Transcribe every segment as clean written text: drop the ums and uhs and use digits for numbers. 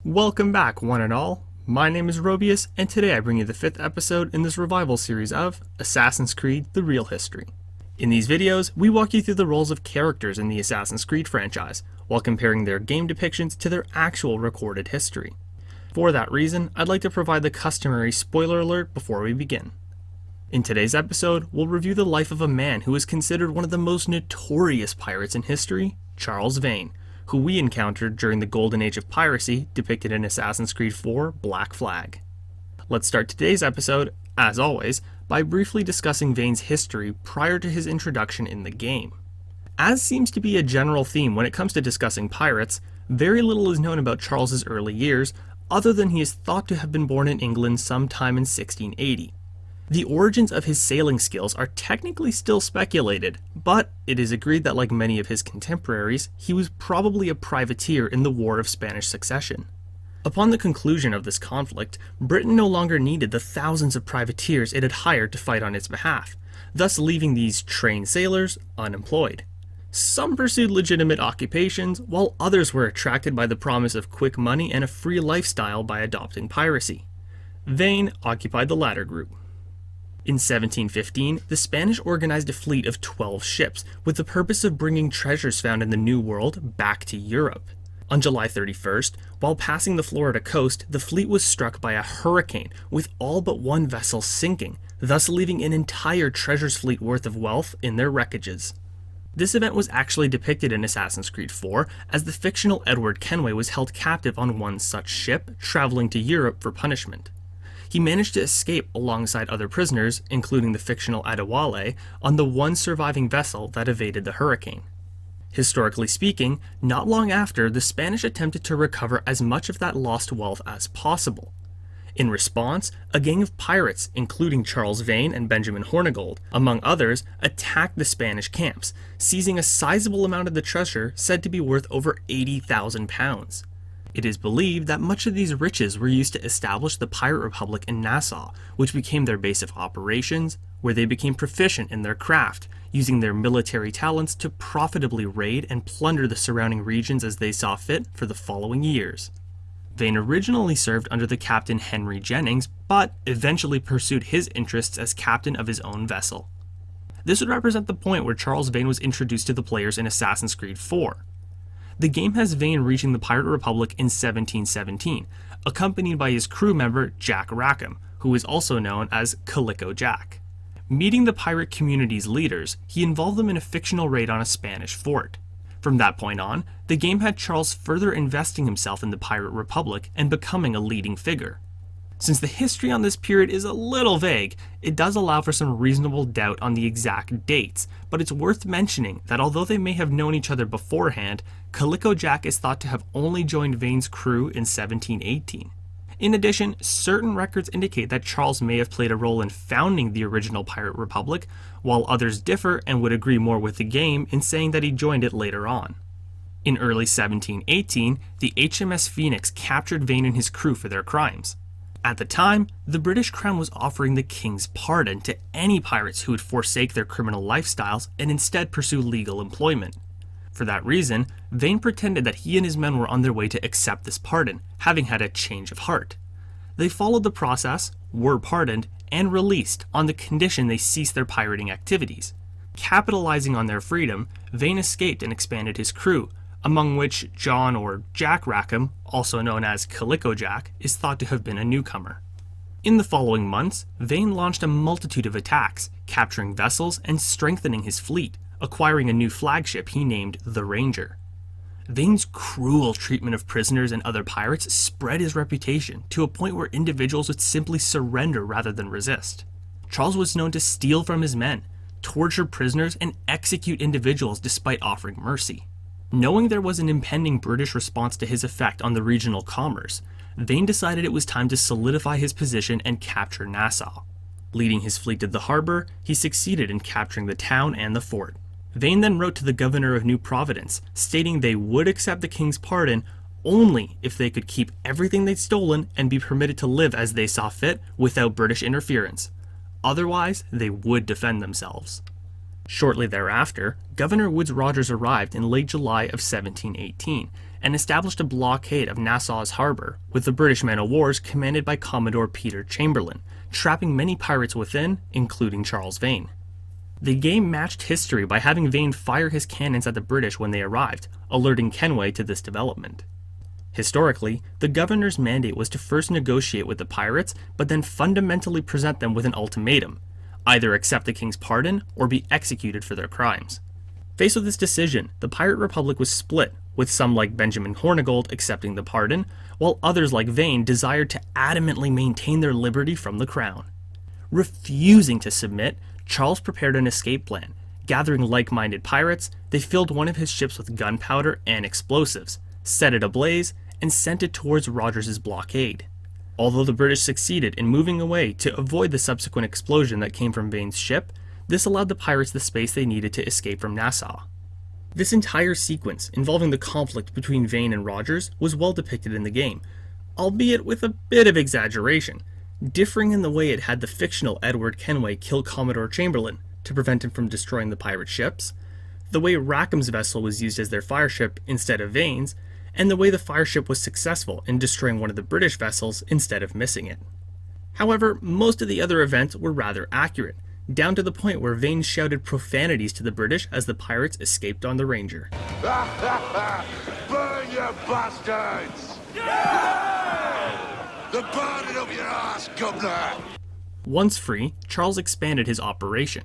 Welcome back, one and all. My name is Robius, and today I bring you the 5th episode in this revival series of Assassin's Creed: The Real History. In these videos, we walk you through the roles of characters in the Assassin's Creed franchise, while comparing their game depictions to their actual recorded history. For that reason, I'd like to provide the customary spoiler alert before we begin. In today's episode, we'll review the life of a man who is considered one of the most notorious pirates in history, Charles Vane, who we encountered during the golden age of piracy depicted in Assassin's Creed 4 Black Flag. Let's start today's episode, as always, by briefly discussing Vane's history prior to his introduction in the game. As seems to be a general theme when it comes to discussing pirates, very little is known about Charles's early years, other than he is thought to have been born in England sometime in 1680. The origins of his sailing skills are technically still speculated, but it is agreed that like many of his contemporaries, he was probably a privateer in the War of Spanish Succession. Upon the conclusion of this conflict, Britain no longer needed the thousands of privateers it had hired to fight on its behalf, thus leaving these trained sailors unemployed. Some pursued legitimate occupations, while others were attracted by the promise of quick money and a free lifestyle by adopting piracy. Vane occupied the latter group. In 1715, the Spanish organized a fleet of 12 ships with the purpose of bringing treasures found in the New World back to Europe. On July 31st, while passing the Florida coast, the fleet was struck by a hurricane, with all but one vessel sinking, thus leaving an entire treasures fleet worth of wealth in their wreckages. This event was actually depicted in Assassin's Creed 4, as the fictional Edward Kenway was held captive on one such ship, traveling to Europe for punishment. He managed to escape alongside other prisoners, including the fictional Adewale, on the one surviving vessel that evaded the hurricane. Historically speaking, not long after, the Spanish attempted to recover as much of that lost wealth as possible. In response, a gang of pirates, including Charles Vane and Benjamin Hornigold, among others, attacked the Spanish camps, seizing a sizable amount of the treasure said to be worth over £80,000. It is believed that much of these riches were used to establish the Pirate Republic in Nassau, which became their base of operations, where they became proficient in their craft, using their military talents to profitably raid and plunder the surrounding regions as they saw fit for the following years. Vane originally served under the captain Henry Jennings, but eventually pursued his interests as captain of his own vessel. This would represent the point where Charles Vane was introduced to the players in Assassin's Creed 4. The game has Vane reaching the Pirate Republic in 1717, accompanied by his crew member Jack Rackham, who is also known as Calico Jack. Meeting the pirate community's leaders, he involved them in a fictional raid on a Spanish fort. From that point on, the game had Charles further investing himself in the Pirate Republic and becoming a leading figure. Since the history on this period is a little vague, it does allow for some reasonable doubt on the exact dates, but it's worth mentioning that although they may have known each other beforehand, Calico Jack is thought to have only joined Vane's crew in 1718. In addition, certain records indicate that Charles may have played a role in founding the original Pirate Republic, while others differ and would agree more with the game in saying that he joined it later on. In early 1718, the HMS Phoenix captured Vane and his crew for their crimes. At the time, the British Crown was offering the King's pardon to any pirates who would forsake their criminal lifestyles and instead pursue legal employment. For that reason, Vane pretended that he and his men were on their way to accept this pardon, having had a change of heart. They followed the process, were pardoned, and released on the condition they ceased their pirating activities. Capitalizing on their freedom, Vane escaped and expanded his crew, among which John or Jack Rackham, also known as Calico Jack, is thought to have been a newcomer. In the following months, Vane launched a multitude of attacks, capturing vessels and strengthening his fleet, acquiring a new flagship he named the Ranger. Vane's cruel treatment of prisoners and other pirates spread his reputation to a point where individuals would simply surrender rather than resist. Charles was known to steal from his men, torture prisoners, and execute individuals despite offering mercy. Knowing there was an impending British response to his effect on the regional commerce, Vane decided it was time to solidify his position and capture Nassau. Leading his fleet to the harbor, he succeeded in capturing the town and the fort. Vane then wrote to the governor of New Providence, stating they would accept the king's pardon only if they could keep everything they'd stolen and be permitted to live as they saw fit without British interference. Otherwise, they would defend themselves. Shortly thereafter, Governor Woodes Rogers arrived in late July of 1718, and established a blockade of Nassau's harbor, with the British men-of-wars commanded by Commodore Peter Chamberlain, trapping many pirates within, including Charles Vane. The game matched history by having Vane fire his cannons at the British when they arrived, alerting Kenway to this development. Historically, the governor's mandate was to first negotiate with the pirates, but then fundamentally present them with an ultimatum: either accept the king's pardon or be executed for their crimes. Faced with this decision, the Pirate Republic was split, with some like Benjamin Hornigold accepting the pardon, while others like Vane desired to adamantly maintain their liberty from the crown. Refusing to submit, Charles prepared an escape plan. Gathering like-minded pirates, they filled one of his ships with gunpowder and explosives, set it ablaze, and sent it towards Rogers's blockade. Although the British succeeded in moving away to avoid the subsequent explosion that came from Vane's ship, this allowed the pirates the space they needed to escape from Nassau. This entire sequence involving the conflict between Vane and Rogers was well depicted in the game, albeit with a bit of exaggeration, differing in the way it had the fictional Edward Kenway kill Commodore Chamberlain to prevent him from destroying the pirate ships, the way Rackham's vessel was used as their fireship instead of Vane's, and the way the fireship was successful in destroying one of the British vessels instead of missing it. However, most of the other events were rather accurate, down to the point where Vane shouted profanities to the British as the pirates escaped on the Ranger. Burn, you bastards! Yeah! The burning of your ass, governor! Once free, Charles expanded his operation.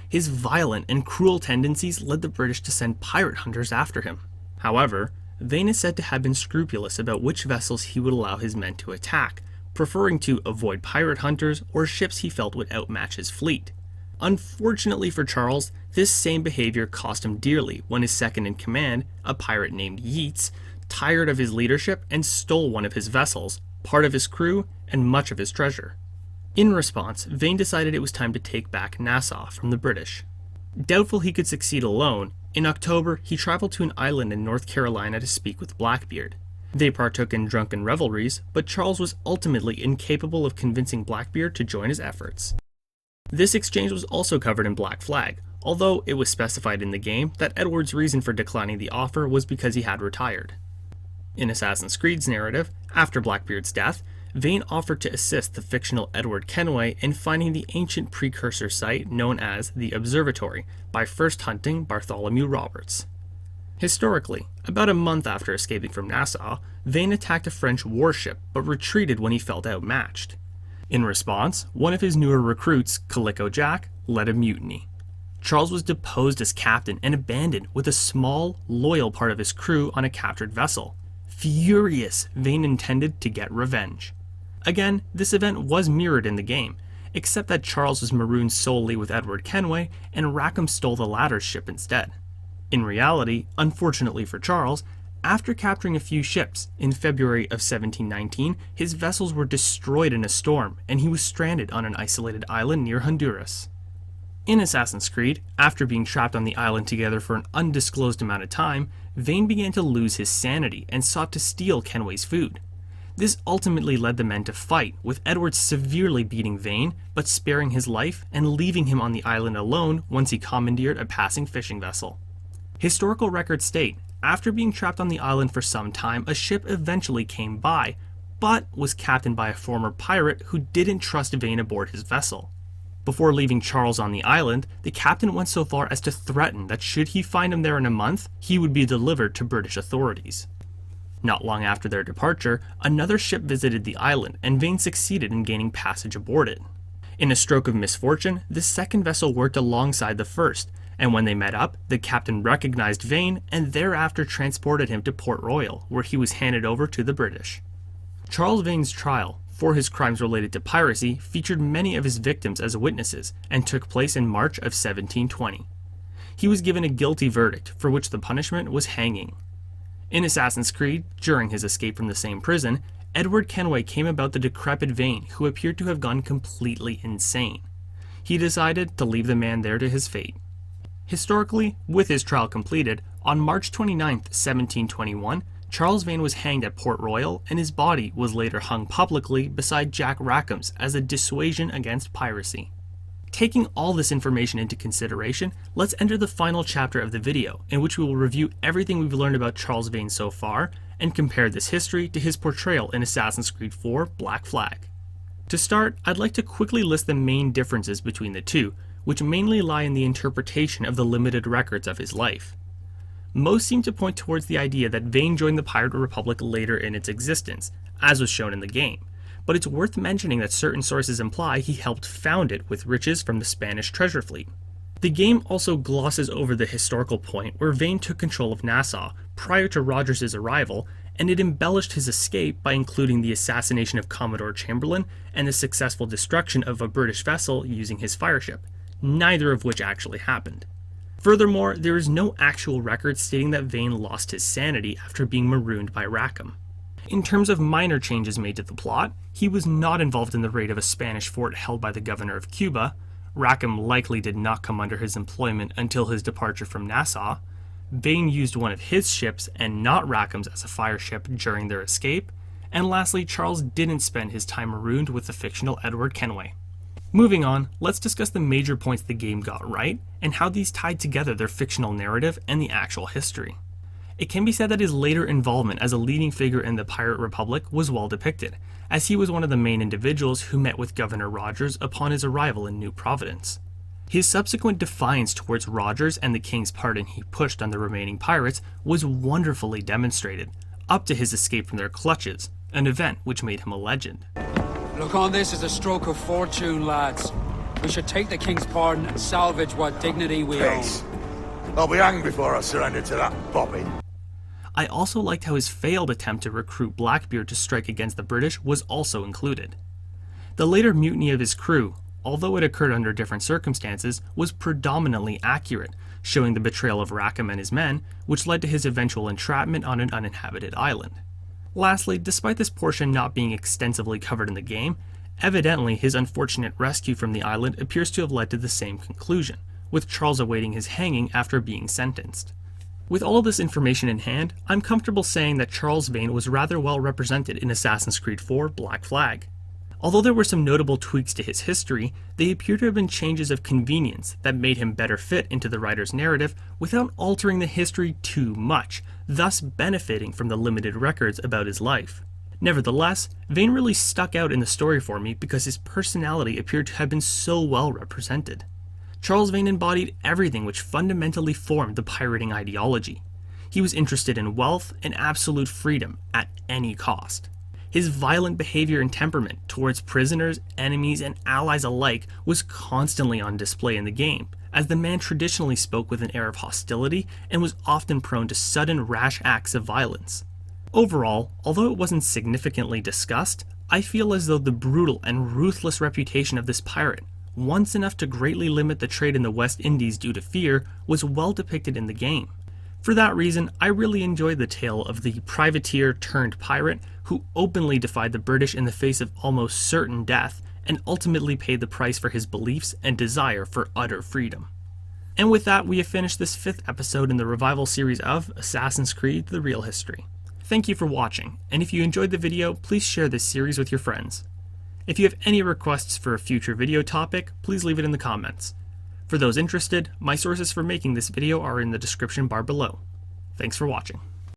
His violent and cruel tendencies led the British to send pirate hunters after him. However, Vane is said to have been scrupulous about which vessels he would allow his men to attack, preferring to avoid pirate hunters or ships he felt would outmatch his fleet. Unfortunately for Charles, this same behavior cost him dearly when his second-in-command, a pirate named Yeats, tired of his leadership and stole one of his vessels, part of his crew, and much of his treasure. In response, Vane decided it was time to take back Nassau from the British. Doubtful he could succeed alone, in October he traveled to an island in North Carolina to speak with Blackbeard. They partook in drunken revelries, but Charles was ultimately incapable of convincing Blackbeard to join his efforts. This exchange was also covered in Black Flag, although it was specified in the game that Edward's reason for declining the offer was because he had retired. In Assassin's Creed's narrative, after Blackbeard's death, Vane offered to assist the fictional Edward Kenway in finding the ancient precursor site known as the Observatory by first hunting Bartholomew Roberts. Historically, about a month after escaping from Nassau, Vane attacked a French warship but retreated when he felt outmatched. In response, one of his newer recruits, Calico Jack, led a mutiny. Charles was deposed as captain and abandoned with a small, loyal part of his crew on a captured vessel. Furious, Vane intended to get revenge. Again, this event was mirrored in the game, except that Charles was marooned solely with Edward Kenway and Rackham stole the latter's ship instead. In reality, unfortunately for Charles, after capturing a few ships, in February of 1719, his vessels were destroyed in a storm, and he was stranded on an isolated island near Honduras. In Assassin's Creed, after being trapped on the island together for an undisclosed amount of time, Vane began to lose his sanity and sought to steal Kenway's food. This ultimately led the men to fight, with Edward severely beating Vane, but sparing his life and leaving him on the island alone once he commandeered a passing fishing vessel. Historical records state, after being trapped on the island for some time, a ship eventually came by, but was captained by a former pirate who didn't trust Vane aboard his vessel. Before leaving Charles on the island, the captain went so far as to threaten that should he find him there in a month, he would be delivered to British authorities. Not long after their departure, another ship visited the island, and Vane succeeded in gaining passage aboard it. In a stroke of misfortune, this second vessel worked alongside the first, and when they met up, the captain recognized Vane and thereafter transported him to Port Royal, where he was handed over to the British. Charles Vane's trial, for his crimes related to piracy, featured many of his victims as witnesses and took place in March of 1720. He was given a guilty verdict, for which the punishment was hanging. In Assassin's Creed, during his escape from the same prison, Edward Kenway came about the decrepit Vane, who appeared to have gone completely insane. He decided to leave the man there to his fate. Historically, with his trial completed, on March 29, 1721, Charles Vane was hanged at Port Royal, and his body was later hung publicly beside Jack Rackham's as a dissuasion against piracy. Taking all this information into consideration, let's enter the final chapter of the video, in which we will review everything we've learned about Charles Vane so far, and compare this history to his portrayal in Assassin's Creed 4 Black Flag. To start, I'd like to quickly list the main differences between the two, which mainly lie in the interpretation of the limited records of his life. Most seem to point towards the idea that Vane joined the Pirate Republic later in its existence, as was shown in the game, but it's worth mentioning that certain sources imply he helped found it with riches from the Spanish treasure fleet. The game also glosses over the historical point where Vane took control of Nassau prior to Rogers' arrival, and it embellished his escape by including the assassination of Commodore Chamberlain and the successful destruction of a British vessel using his fireship, neither of which actually happened. Furthermore, there is no actual record stating that Vane lost his sanity after being marooned by Rackham. In terms of minor changes made to the plot, he was not involved in the raid of a Spanish fort held by the governor of Cuba. Rackham likely did not come under his employment until his departure from Nassau. Vane used one of his ships and not Rackham's as a fireship during their escape. And lastly, Charles didn't spend his time marooned with the fictional Edward Kenway. Moving on, let's discuss the major points the game got right and how these tied together their fictional narrative and the actual history. It can be said that his later involvement as a leading figure in the Pirate Republic was well depicted, as he was one of the main individuals who met with Governor Rogers upon his arrival in New Providence. His subsequent defiance towards Rogers and the king's pardon he pushed on the remaining pirates was wonderfully demonstrated, up to his escape from their clutches, an event which made him a legend. Look on this as a stroke of fortune, lads. We should take the king's pardon and salvage what dignity we own. Peace. I'll be hanged before I surrender to that bobbin. I also liked how his failed attempt to recruit Blackbeard to strike against the British was also included. The later mutiny of his crew, although it occurred under different circumstances, was predominantly accurate, showing the betrayal of Rackham and his men, which led to his eventual entrapment on an uninhabited island. Lastly, despite this portion not being extensively covered in the game, evidently his unfortunate rescue from the island appears to have led to the same conclusion, with Charles awaiting his hanging after being sentenced. With all of this information in hand, I'm comfortable saying that Charles Vane was rather well represented in Assassin's Creed 4 Black Flag. Although there were some notable tweaks to his history, they appear to have been changes of convenience that made him better fit into the writer's narrative without altering the history too much, thus benefiting from the limited records about his life. Nevertheless, Vane really stuck out in the story for me because his personality appeared to have been so well represented. Charles Vane embodied everything which fundamentally formed the pirating ideology. He was interested in wealth and absolute freedom at any cost. His violent behavior and temperament towards prisoners, enemies, and allies alike was constantly on display in the game, as the man traditionally spoke with an air of hostility and was often prone to sudden rash acts of violence. Overall, although it wasn't significantly discussed, I feel as though the brutal and ruthless reputation of this pirate, once enough to greatly limit the trade in the West Indies due to fear, was well depicted in the game. For that reason, I really enjoyed the tale of the privateer turned pirate who openly defied the British in the face of almost certain death and ultimately paid the price for his beliefs and desire for utter freedom. And with that, we have finished this 5th episode in the revival series of Assassin's Creed: The Real History. Thank you for watching, and if you enjoyed the video, please share this series with your friends. If you have any requests for a future video topic, please leave it in the comments. For those interested, my sources for making this video are in the description bar below. Thanks for watching.